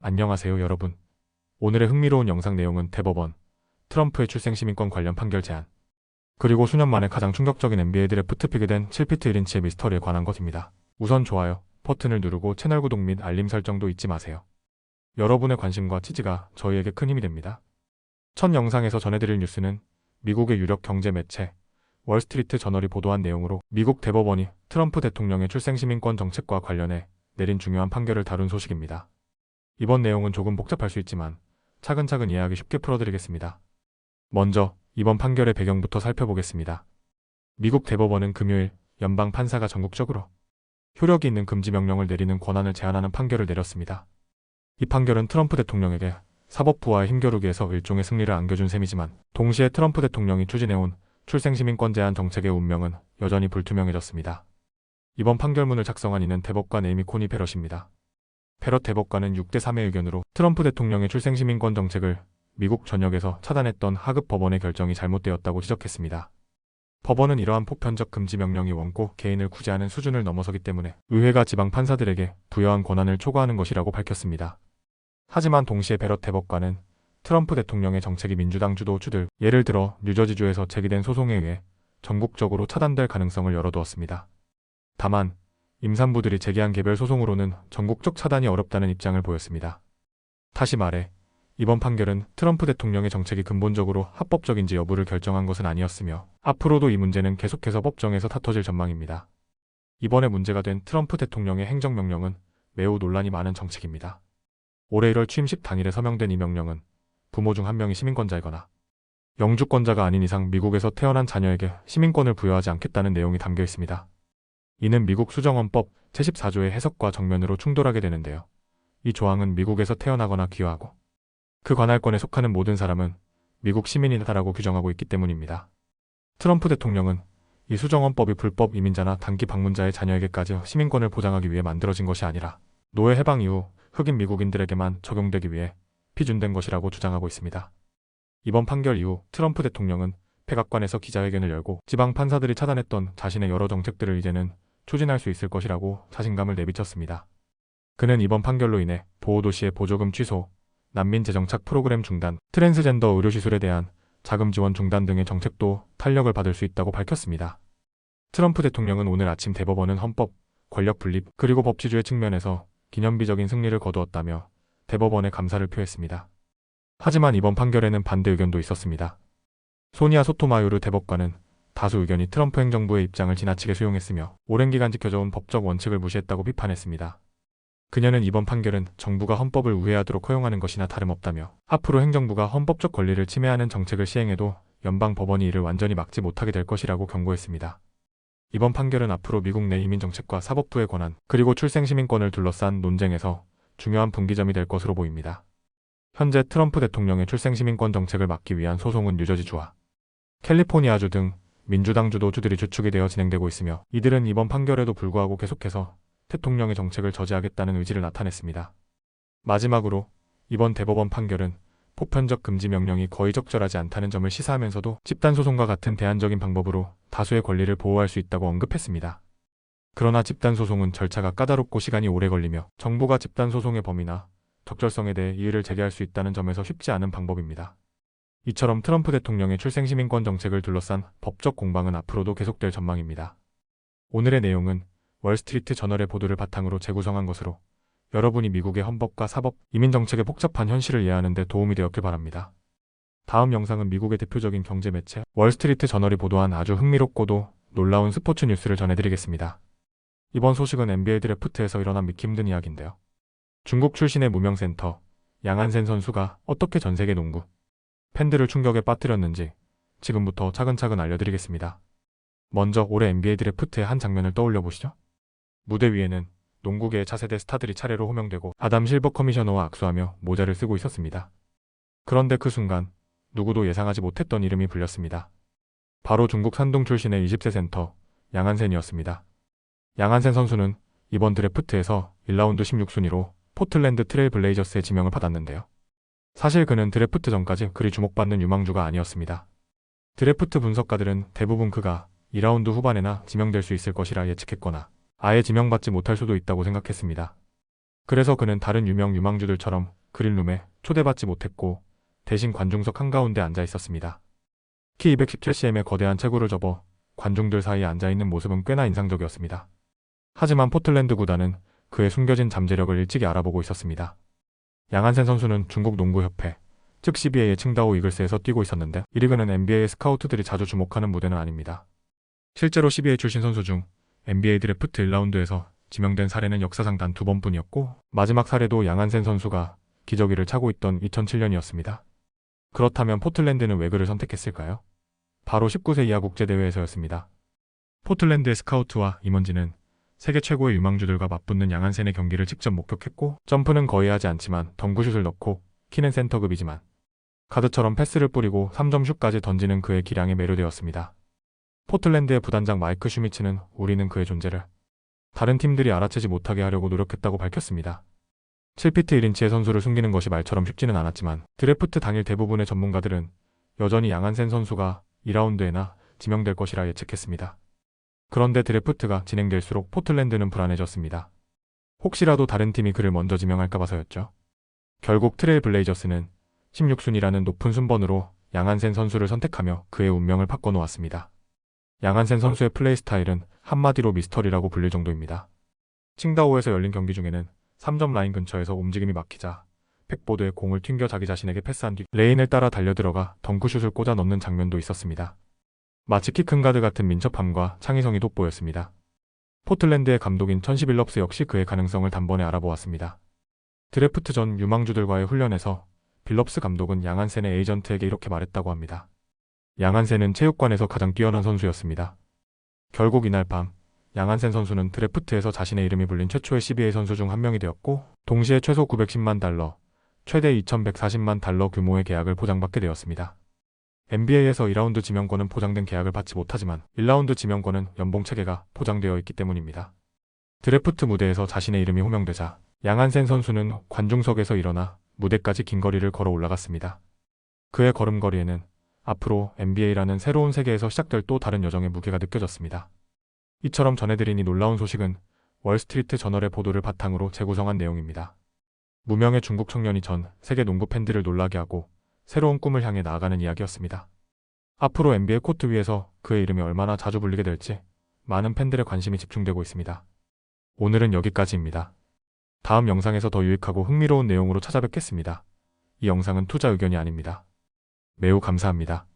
안녕하세요 여러분. 오늘의 흥미로운 영상 내용은 대법원, 트럼프의 출생시민권 관련 판결 제안, 그리고 수년 만에 가장 충격적인 NBA 드래프트 픽이 된 7피트 1인치의 미스터리에 관한 것입니다. 우선 좋아요 버튼을 누르고 채널 구독 및 알림 설정도 잊지 마세요. 여러분의 관심과 지지가 저희에게 큰 힘이 됩니다. 첫 영상에서 전해드릴 뉴스는 미국의 유력 경제 매체 월스트리트 저널이 보도한 내용으로 미국 대법원이 트럼프 대통령의 출생시민권 정책과 관련해 내린 중요한 판결을 다룬 소식입니다. 이번 내용은 조금 복잡할 수 있지만 차근차근 이해하기 쉽게 풀어드리겠습니다. 먼저 이번 판결의 배경부터 살펴보겠습니다. 미국 대법원은 금요일 연방 판사가 전국적으로 효력이 있는 금지 명령을 내리는 권한을 제한하는 판결을 내렸습니다. 이 판결은 트럼프 대통령에게 사법부와의 힘겨루기에서 일종의 승리를 안겨준 셈이지만 동시에 트럼프 대통령이 추진해온 출생시민권 제한 정책의 운명은 여전히 불투명해졌습니다. 이번 판결문을 작성한 이는 대법관 에이미 코니 베럿입니다. 베럿 대법관은 6대3의 의견으로 트럼프 대통령의 출생시민권 정책을 미국 전역에서 차단했던 하급 법원의 결정이 잘못되었다고 지적했습니다. 법원은 이러한 보편적 금지 명령이 원고 개인을 구제하는 수준을 넘어서기 때문에 의회가 지방 판사들에게 부여한 권한을 초과하는 것이라고 밝혔습니다. 하지만 동시에 베럿 대법관은 트럼프 대통령의 정책이 민주당 주도 주들, 예를 들어 뉴저지주에서 제기된 소송에 의해 전국적으로 차단될 가능성을 열어두었습니다. 다만 임산부들이 제기한 개별 소송으로는 전국적 차단이 어렵다는 입장을 보였습니다. 다시 말해 이번 판결은 트럼프 대통령의 정책이 근본적으로 합법적인지 여부를 결정한 것은 아니었으며 앞으로도 이 문제는 계속해서 법정에서 다퉈질 전망입니다. 이번에 문제가 된 트럼프 대통령의 행정명령은 매우 논란이 많은 정책입니다. 올해 1월 취임식 당일에 서명된 이 명령은 부모 중 한 명이 시민권자이거나 영주권자가 아닌 이상 미국에서 태어난 자녀에게 시민권을 부여하지 않겠다는 내용이 담겨 있습니다. 이는 미국 수정헌법 제14조의 해석과 정면으로 충돌하게 되는데요. 이 조항은 미국에서 태어나거나 귀화하고 그 관할권에 속하는 모든 사람은 미국 시민이다라고 규정하고 있기 때문입니다. 트럼프 대통령은 이 수정헌법이 불법 이민자나 단기 방문자의 자녀에게까지 시민권을 보장하기 위해 만들어진 것이 아니라 노예 해방 이후 흑인 미국인들에게만 적용되기 위해批准된 것이라고 주장하고 있습니다. 이번 판결 이후 트럼프 대통령은 백악관에서 기자회견을 열고 지방 판사들이 차단했던 자신의 여러 정책들을 이제는 추진할 수 있을 것이라고 자신감을 내비쳤습니다. 그는 이번 판결로 인해 보호도시의 보조금 취소, 난민 재정착 프로그램 중단, 트랜스젠더 의료시술에 대한 자금 지원 중단 등의 정책도 탄력을 받을 수 있다고 밝혔습니다. 트럼프 대통령은 오늘 아침 대법원은 헌법, 권력 분립, 그리고 법치주의 측면에서 기념비적인 승리를 거두었다며 대법원에 감사를 표했습니다. 하지만 이번 판결에는 반대 의견도 있었습니다. 소니아 소토마요르 대법관은 다수 의견이 트럼프 행정부의 입장을 지나치게 수용했으며 오랜 기간 지켜져온 법적 원칙을 무시했다고 비판했습니다. 그녀는 이번 판결은 정부가 헌법을 우회하도록 허용하는 것이나 다름없다며 앞으로 행정부가 헌법적 권리를 침해하는 정책을 시행해도 연방 법원이 이를 완전히 막지 못하게 될 것이라고 경고했습니다. 이번 판결은 앞으로 미국 내 이민 정책과 사법부의 권한, 그리고 출생시민권을 둘러싼 논쟁에서 중요한 분기점이 될 것으로 보입니다. 현재 트럼프 대통령의 출생시민권 정책을 막기 위한 소송은 뉴저지주와 캘리포니아주 등 민주당 주도 주들이 주축이 되어 진행되고 있으며 이들은 이번 판결에도 불구하고 계속해서 대통령의 정책을 저지하겠다는 의지를 나타냈습니다. 마지막으로 이번 대법원 판결은 보편적 금지 명령이 거의 적절하지 않다는 점을 시사하면서도 집단소송과 같은 대안적인 방법으로 다수의 권리를 보호할 수 있다고 언급했습니다. 그러나 집단소송은 절차가 까다롭고 시간이 오래 걸리며 정부가 집단소송의 범위나 적절성에 대해 이의를 제기할 수 있다는 점에서 쉽지 않은 방법입니다. 이처럼 트럼프 대통령의 출생시민권 정책을 둘러싼 법적 공방은 앞으로도 계속될 전망입니다. 오늘의 내용은 월스트리트 저널의 보도를 바탕으로 재구성한 것으로 여러분이 미국의 헌법과 사법, 이민 정책의 복잡한 현실을 이해하는 데 도움이 되었길 바랍니다. 다음 영상은 미국의 대표적인 경제 매체 월스트리트 저널이 보도한 아주 흥미롭고도 놀라운 스포츠 뉴스를 전해드리겠습니다. 이번 소식은 NBA 드래프트에서 일어난 믿기 힘든 이야기인데요. 중국 출신의 무명센터 양한센 선수가 어떻게 전세계 농구 팬들을 충격에 빠뜨렸는지 지금부터 차근차근 알려드리겠습니다. 먼저 올해 NBA 드래프트의 한 장면을 떠올려 보시죠. 무대 위에는 농구계의 차세대 스타들이 차례로 호명되고 아담 실버 커미셔너와 악수하며 모자를 쓰고 있었습니다. 그런데 그 순간 누구도 예상하지 못했던 이름이 불렸습니다. 바로 중국 산둥 출신의 20세 센터 양한센이었습니다. 양한센 선수는 이번 드래프트에서 1라운드 16순위로 포틀랜드 트레일 블레이저스의 지명을 받았는데요. 사실 그는 드래프트 전까지 그리 주목받는 유망주가 아니었습니다. 드래프트 분석가들은 대부분 그가 2라운드 후반에나 지명될 수 있을 것이라 예측했거나 아예 지명받지 못할 수도 있다고 생각했습니다. 그래서 그는 다른 유명 유망주들처럼 그린룸에 초대받지 못했고 대신 관중석 한가운데 앉아 있었습니다. 키 217cm의 거대한 체구를 접어 관중들 사이에 앉아있는 모습은 꽤나 인상적이었습니다. 하지만 포틀랜드 구단은 그의 숨겨진 잠재력을 일찍이 알아보고 있었습니다. 양한센 선수는 중국 농구협회, 즉 CBA의 칭다오 이글스에서 뛰고 있었는데 이 리그는 NBA 스카우트들이 자주 주목하는 무대는 아닙니다. 실제로 CBA 출신 선수 중 NBA 드래프트 1라운드에서 지명된 사례는 역사상 단 2번뿐이었고 마지막 사례도 양한센 선수가 기저귀를 차고 있던 2007년이었습니다. 그렇다면 포틀랜드는 왜 그를 선택했을까요? 바로 19세 이하 국제대회에서였습니다. 포틀랜드의 스카우트와 임원진은 세계 최고의 유망주들과 맞붙는 양한센의 경기를 직접 목격했고 점프는 거의 하지 않지만 덩크슛을 넣고 키는 센터급이지만 가드처럼 패스를 뿌리고 3점 슛까지 던지는 그의 기량에 매료되었습니다. 포틀랜드의 부단장 마이크 슈미츠는 우리는 그의 존재를 다른 팀들이 알아채지 못하게 하려고 노력했다고 밝혔습니다. 7피트 1인치의 선수를 숨기는 것이 말처럼 쉽지는 않았지만 드래프트 당일 대부분의 전문가들은 여전히 양한센 선수가 2라운드에나 지명될 것이라 예측했습니다. 그런데 드래프트가 진행될수록 포틀랜드는 불안해졌습니다. 혹시라도 다른 팀이 그를 먼저 지명할까 봐서였죠. 결국 트레일 블레이저스는 16순위라는 높은 순번으로 양한센 선수를 선택하며 그의 운명을 바꿔놓았습니다. 양한센 선수의 플레이 스타일은 한마디로 미스터리라고 불릴 정도입니다. 칭다오에서 열린 경기 중에는 3점 라인 근처에서 움직임이 막히자 팩보드에 공을 튕겨 자기 자신에게 패스한 뒤 레인을 따라 달려들어가 덩크슛을 꽂아 넣는 장면도 있었습니다. 마치 키 큰 가드 같은 민첩함과 창의성이 돋보였습니다. 포틀랜드의 감독인 천시 빌럽스 역시 그의 가능성을 단번에 알아보았습니다. 드래프트 전 유망주들과의 훈련에서 빌럽스 감독은 양한센의 에이전트에게 이렇게 말했다고 합니다. 양한센은 체육관에서 가장 뛰어난 선수였습니다. 결국 이날 밤 양한센 선수는 드래프트에서 자신의 이름이 불린 최초의 CBA 선수 중 한 명이 되었고 동시에 최소 910만 달러, 최대 2140만 달러 규모의 계약을 보장받게 되었습니다. NBA에서 2라운드 지명권은 보장된 계약을 받지 못하지만 1라운드 지명권은 연봉 체계가 보장되어 있기 때문입니다. 드래프트 무대에서 자신의 이름이 호명되자 양한센 선수는 관중석에서 일어나 무대까지 긴 거리를 걸어 올라갔습니다. 그의 걸음걸이에는 앞으로 NBA라는 새로운 세계에서 시작될 또 다른 여정의 무게가 느껴졌습니다. 이처럼 전해드린 이 놀라운 소식은 월스트리트 저널의 보도를 바탕으로 재구성한 내용입니다. 무명의 중국 청년이 전 세계 농구 팬들을 놀라게 하고 새로운 꿈을 향해 나아가는 이야기였습니다. 앞으로 NBA 코트 위에서 그의 이름이 얼마나 자주 불리게 될지 많은 팬들의 관심이 집중되고 있습니다. 오늘은 여기까지입니다. 다음 영상에서 더 유익하고 흥미로운 내용으로 찾아뵙겠습니다. 이 영상은 투자 의견이 아닙니다. 매우 감사합니다.